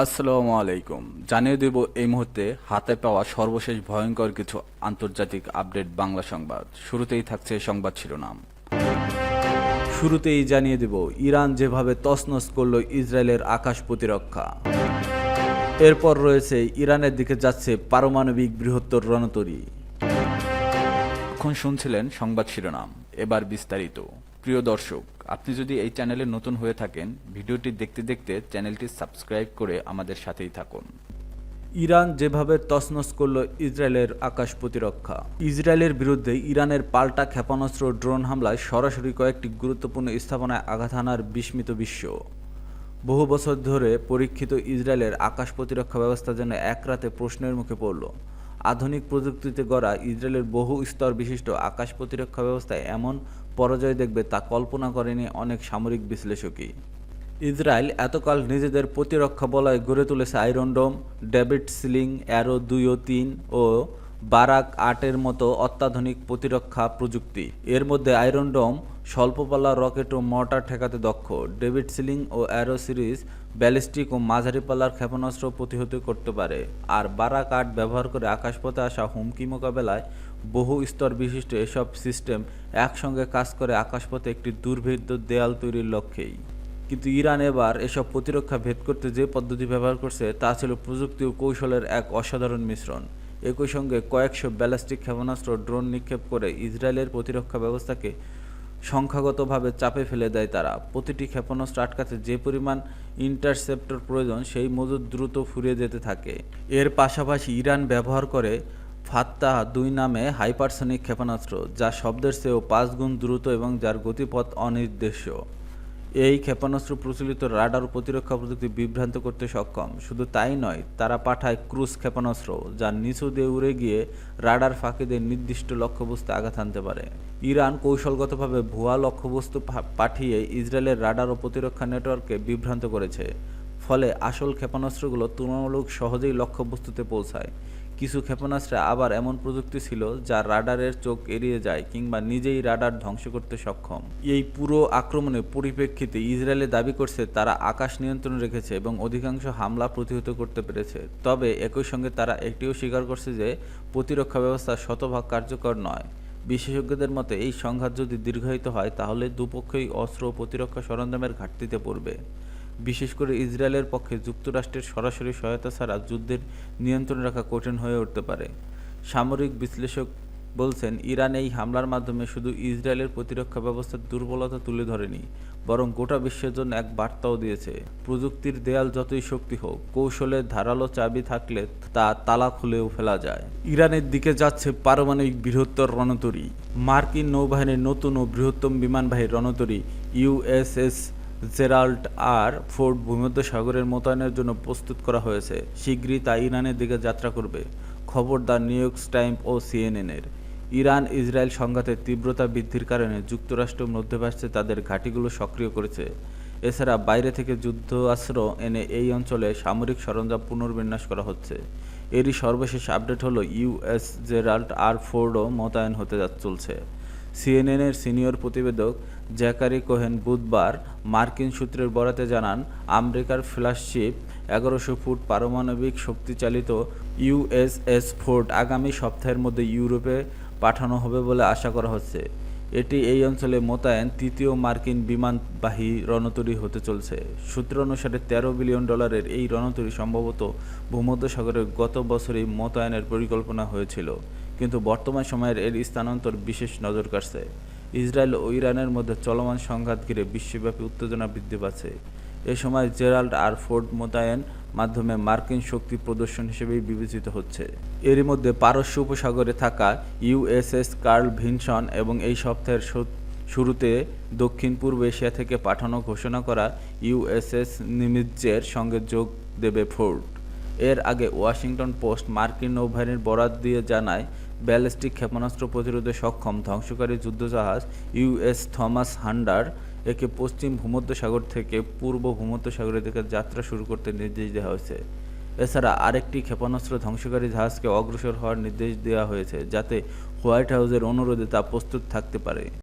আসসালামু আলাইকুম। জানিয়ে দেব এই মুহূর্তে হাতে পাওয়া সর্বশেষ ভয়ঙ্কর কিছু আন্তর্জাতিক আপডেট বাংলা সংবাদ। শুরুতেই থাকছে সংবাদ শিরোনাম। শুরুতেই জানিয়ে দেব ইরান যেভাবে তছনছ করল ইসরায়েলের আকাশ প্রতিরক্ষা। এরপর রয়েছে ইরানের দিকে যাচ্ছে পারমাণবিক বৃহত্তর রণতরী। এখন শুনছিলেন সংবাদ শিরোনাম, এবার বিস্তারিত। প্রিয় দর্শক, আপনি যদি এই চ্যানেলে নতুন হয়ে থাকেন, ভিডিওটি দেখতে দেখতে চ্যানেলটি সাবস্ক্রাইব করে আমাদের সাথেই থাকুন। ইরান যেভাবে তছনছ করল ইসরায়েলের আকাশ প্রতিরক্ষা। ইসরায়েলের বিরুদ্ধে ইরানের পাল্টা ক্ষেপণাস্ত্র ড্রোন হামলায় সরাসরি কয়েকটি গুরুত্বপূর্ণ স্থাপনায় আঘাত হানার বিস্মিত বিশ্ব। বহু বছর ধরে পরীক্ষিত ইসরায়েলের আকাশ প্রতিরক্ষা ব্যবস্থা যেন এক রাতে প্রশ্নের মুখে পড়ল। আধুনিক প্রযুক্তিতে গড়া ইসরায়েলের বহু স্তর বিশিষ্ট আকাশ প্রতিরক্ষা ব্যবস্থায় এমন পরাজয় দেখবে তা কল্পনা করেনি অনেক সামরিক বিশ্লেষকই। ইসরায়েল এতকাল নিজেদের প্রতিরক্ষা বলয় গড়ে তুলেছে আয়রন ডোম, ডেভিড সিলিং, অ্যারো 2 ও 3 ও বারাক 8-এর মতো অত্যাধুনিক প্রতিরক্ষা প্রযুক্তি। এর মধ্যে আয়রন ডোম স্বল্পপাল্লা রকেট ও মর্টার ঠেকাতে দক্ষ, ডেভিড সিলিং ও অ্যারো সিরিজ ব্যালিস্টিক ও মাঝারি পাল্লার ক্ষেপণাস্ত্র প্রতিহত করতে পারে, আর বারাক 8 ব্যবহার করে আকাশপথে আসা হুমকি মোকাবেলায় বহু স্তর বিশিষ্ট এসব সিস্টেম একসঙ্গে কাজ করে আকাশপথে একটি দুর্ভেদ্য দেয়াল তৈরির লক্ষ্যেই। কিন্তু ইরান এবার এসব প্রতিরক্ষা ভেদ করতে যে পদ্ধতি ব্যবহার করছে তা ছিল প্রযুক্তি ও কৌশলের এক অসাধারণ মিশ্রণ। একই সঙ্গে কয়েকশো ব্যালিস্টিক ক্ষেপণাস্ত্র ড্রোন নিক্ষেপ করে ইসরায়েলের প্রতিরক্ষা ব্যবস্থাকে সংখ্যাগতভাবে চাপে ফেলে দেয় তারা। প্রতিটি ক্ষেপণাস্ত্র আটকাতে যে পরিমাণ ইন্টারসেপ্টর প্রয়োজন সেই মজুদ দ্রুত ফুরিয়ে যেতে থাকে। এর পাশাপাশি ইরান ব্যবহার করে ফাত্তাহ 2 নামে হাইপারসনিক ক্ষেপণাস্ত্র, যা শব্দের চেয়েও 5 গুণ দ্রুত এবং যার গতিপথ অনির্দেশ্য। এই ক্ষেপণাস্ত্র প্রচলিত রাডার প্রতিরক্ষা প্রযুক্তি বিভ্রান্ত করতে সক্ষম। শুধু তাই নয়, তারা পাঠায় ক্রুজ ক্ষেপণাস্ত্র, যা নিচু দিয়ে উড়ে গিয়ে রাডার ফাঁকি দিয়ে নির্দিষ্ট লক্ষ্যবস্তুতে আঘাত হানতে পারে। ইরান কৌশলগতভাবে ভুয়া লক্ষ্যবস্তু পাঠিয়ে ইসরায়েলের রাডার ও প্রতিরক্ষা নেটওয়ার্ককে বিভ্রান্ত করেছে, ফলে আসল ক্ষেপণাস্ত্রগুলো তুলনামূলক সহজেই লক্ষ্যবস্তুতে পৌঁছায়। কিছু ক্ষেপণাস্ত্রে আবার এমন প্রযুক্তি ছিল যা রাডারের চোখ এড়িয়ে যায় কিংবা নিজেই রাডার ধ্বংস করতে সক্ষম। এই পুরো আক্রমণের পরিপ্রেক্ষিতে ইসরায়েলে দাবি করছে তারা আকাশ নিয়ন্ত্রণ রেখেছে এবং অধিকাংশ হামলা প্রতিহত করতে পেরেছে। তবে একই সঙ্গে তারা এটিও স্বীকার করছে যে প্রতিরক্ষা ব্যবস্থা শতভাগ কার্যকর নয়। বিশেষজ্ঞদের মতে এই সংঘাত যদি দীর্ঘায়িত হয় তাহলে দুপক্ষই অস্ত্র ও প্রতিরক্ষা সরঞ্জামের ঘাটতিতে পড়বে। বিশেষ করে ইসরায়েলের পক্ষে যুক্তরাষ্ট্রের সরাসরি সহায়তা ছাড়া যুদ্ধের নিয়ন্ত্রণ রাখা কঠিন হয়ে উঠতে পারে। সামরিক বিশ্লেষক বলছেন, ইরান এই হামলার মাধ্যমে শুধু ইসরায়েলের প্রতিরক্ষা ব্যবস্থার দুর্বলতা তুলে ধরেনি, বরং গোটা বিশ্বের জন্য এক বার্তাও দিয়েছে। প্রযুক্তির দেয়াল যতই শক্তি হোক, কৌশলের ধারালো চাবি থাকলে তা তালা খুলেও ফেলা যায়। ইরানের দিকে যাচ্ছে পারমাণবিক বৃহত্তর রণতরী। মার্কিন নৌবাহিনীর নতুন ও বৃহত্তম বিমানবাহী রণতরী ইউএসএস জেরাল্ড আর ফোর্ড ভূমধ্যসাগরের মোতায়েনের জন্য প্রস্তুত করা হয়েছে। শীঘ্রই তা ইরানের দিকে যাত্রা করবে। খবর দ্য নিউ ইয়র্ক টাইমস ও সিএনএনের। ইরান ইসরায়েল সংঘাতের তীব্রতা বৃদ্ধির কারণে যুক্তরাষ্ট্র মধ্যপ্রাচ্যে তাদের ঘাঁটিগুলো সক্রিয় করেছে। এছাড়া বাইরে থেকে যুদ্ধাস্ত্র এনে এই অঞ্চলে সামরিক সরঞ্জাম পুনর্বিন্যাস করা হচ্ছে। এরই সর্বশেষ আপডেট হলো ইউএস জেরাল্ড আর ফোর্ডও মোতায়েন হতে চলছে। সিএনএনের সিনিয়র প্রতিবেদক জ্যাকারি কোহেন বুধবার মার্কিন সূত্রের বরাতে জানান, আমেরিকার ফ্ল্যাগশিপ 1100 ফুট পারমাণবিক শক্তিচালিত ইউএসএস ফোর্ড আগামী সপ্তাহের মধ্যে ইউরোপে পাঠানো হবে বলে আশা করা হচ্ছে। এটি এই অঞ্চলে মোতায়েন তৃতীয় মার্কিন বিমানবাহী রণতরী হতে চলছে। সূত্র অনুসারে $13 বিলিয়ন এই রণতরী সম্ভবত ভূমধ্যসাগরে গত বছরই মোতায়েনের পরিকল্পনা হয়েছিল, কিন্তু বর্তমান সময়ের এর স্থানান্তর বিশেষ নজর কাড়ছে। ইসরায়েল ও ইরানের মধ্যে চলমান সংঘাত ঘিরে বিশ্বব্যাপী উত্তেজনা বৃদ্ধি পাচ্ছে। এ সময় জেরাল্ড আর ফোর্ড মোতায়েন মাধ্যমে মার্কিন শক্তি প্রদর্শন হিসেবেই বিবেচিত হচ্ছে। এরই মধ্যে পারস্য উপসাগরে থাকা ইউএসএস কার্ল ভিনসন এবং এই সপ্তাহের শুরুতে দক্ষিণ পূর্ব এশিয়া থেকে পাঠানো ঘোষণা করা ইউএসএস নিমিৎজের সঙ্গে যোগ দেবে ফোর্ড। এর আগে ওয়াশিংটন পোস্ট মার্কিন নৌবাহিনীর বরাত দিয়ে জানায়, ব্যালিস্টিক ক্ষেপণাস্ত্র প্রতিরোধে সক্ষম ধ্বংসকারী যুদ্ধজাহাজ ইউএস থমাস হান্ডার একে পশ্চিম ভূমধ্যসাগর থেকে পূর্ব ভূমধ্যসাগরের দিকে যাত্রা শুরু করতে নির্দেশ দেওয়া হয়েছে। এছাড়া আরেকটি ক্ষেপণাস্ত্র ধ্বংসকারী জাহাজকে অগ্রসর হওয়ার নির্দেশ দেওয়া হয়েছে, যাতে হোয়াইট হাউসের অনুরোধে তা প্রস্তুত থাকতে পারে।